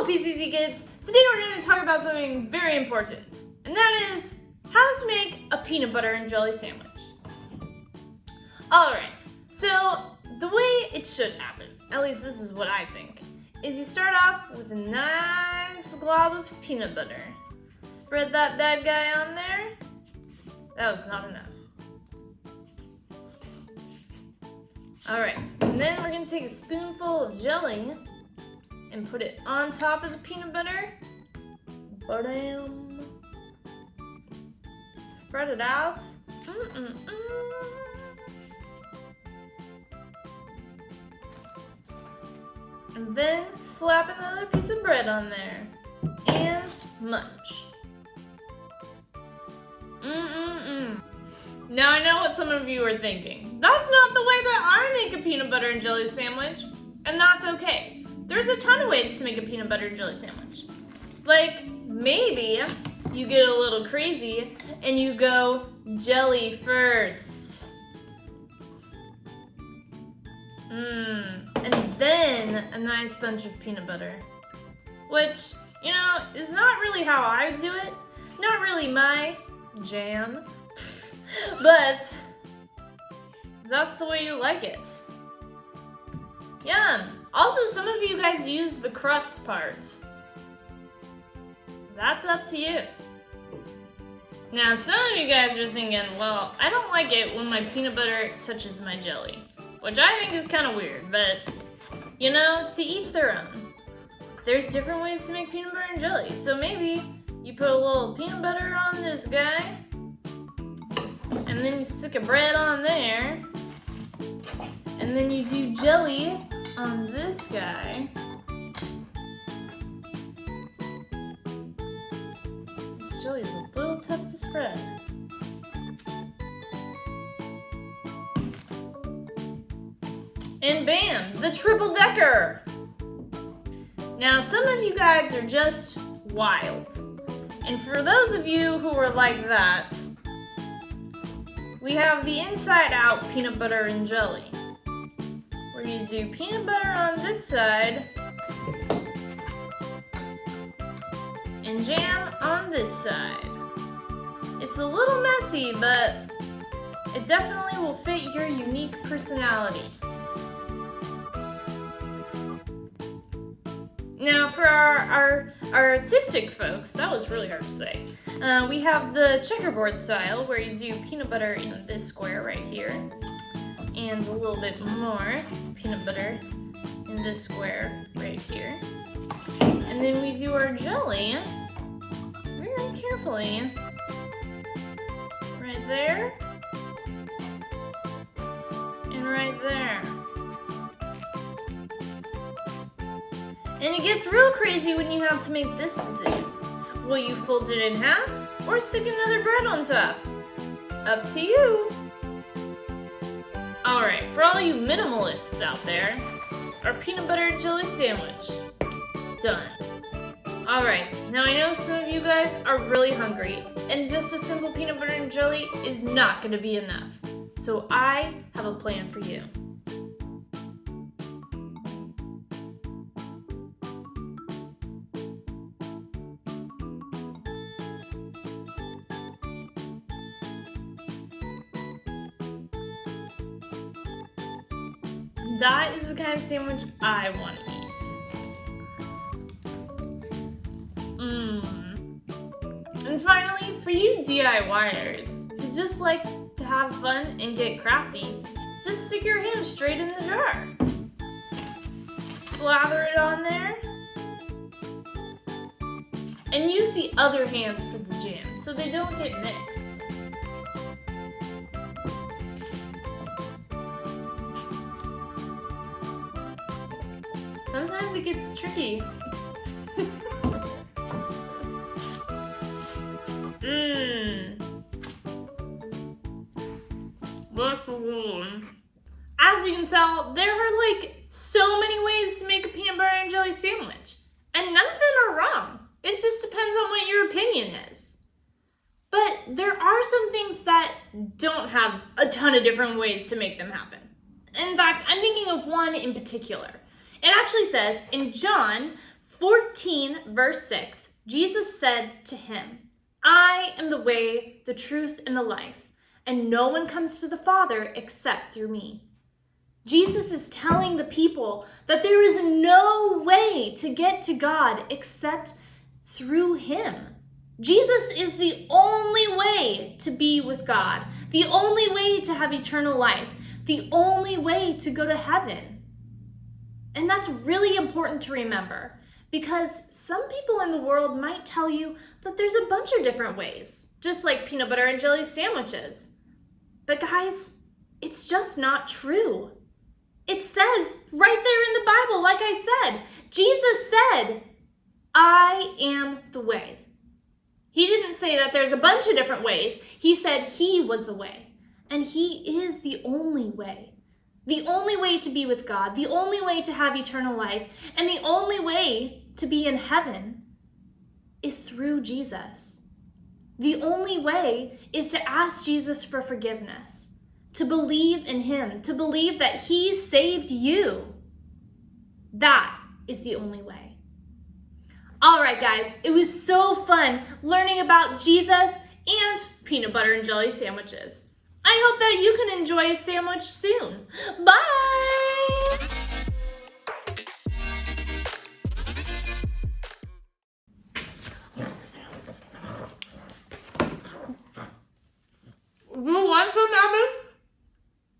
Pcckids! Today we're going to talk about something very important, and that is how to make a peanut butter and jelly sandwich. Alright, so the way it should happen, at least this is what I think, is you start off with a nice glob of peanut butter. Spread that bad guy on there. That was not enough. Alright, and then we're going to take a spoonful of jelly and put it on top of the peanut butter. Ba-dam. Spread it out. And then slap another piece of bread on there. And munch. Now I know what some of you are thinking. That's not the way that I make a peanut butter and jelly sandwich. And that's okay. There's a ton of ways to make a peanut butter and jelly sandwich. Like, maybe you get a little crazy and you go jelly first. And then a nice bunch of peanut butter. Which, you know, is not really how I do it. Not really my jam. But that's the way you like it. Yeah. Also, some of you guys use the crust part. That's up to you. Now, some of you guys are thinking, well, I don't like it when my peanut butter touches my jelly. Which I think is kind of weird, but, you know, to each their own. There's different ways to make peanut butter and jelly. So maybe you put a little peanut butter on this guy, and then you stick a bread on there, and then you do jelly on this guy. This jelly is a little tough to spread. And bam, the triple decker! Now some of you guys are just wild. And for those of you who are like that, we have the inside out peanut butter and jelly. Where you do peanut butter on this side and jam on this side. It's a little messy, but it definitely will fit your unique personality. Now for our artistic folks, that was really hard to say. We have the checkerboard style where you do peanut butter in this square right here. And a little bit more peanut butter in this square right here. And then we do our jelly very carefully right there and right there. And it gets real crazy when you have to make this decision. Will you fold it in half or stick another bread on top? Up to you. Alright, for all you minimalists out there, our peanut butter and jelly sandwich. Done. Alright, now I know some of you guys are really hungry, and just a simple peanut butter and jelly is not going to be enough. So I have a plan for you. That is the kind of sandwich I want to eat. And finally, for you DIYers who just like to have fun and get crafty, just stick your hand straight in the jar. Slather it on there. And use the other hand for the jam so they don't get mixed. Sometimes it gets tricky. That's the one. As you can tell, there are like so many ways to make a peanut butter and jelly sandwich. And none of them are wrong. It just depends on what your opinion is. But there are some things that don't have a ton of different ways to make them happen. In fact, I'm thinking of one in particular. It actually says in John 14, verse 6, Jesus said to him, I am the way, the truth, and the life, and no one comes to the Father except through me. Jesus is telling the people that there is no way to get to God except through him. Jesus is the only way to be with God, the only way to have eternal life, the only way to go to heaven. And that's really important to remember, because some people in the world might tell you that there's a bunch of different ways, just like peanut butter and jelly sandwiches. But guys, it's just not true. It says right there in the Bible, like I said, Jesus said, I am the way. He didn't say that there's a bunch of different ways. He said he was the way, and he is the only way. The only way to be with God, the only way to have eternal life, and the only way to be in heaven is through Jesus. The only way is to ask Jesus for forgiveness, to believe in him, to believe that he saved you. That is the only way. All right, guys, it was so fun learning about Jesus and peanut butter and jelly sandwiches. I hope that you can enjoy a sandwich soon. Bye!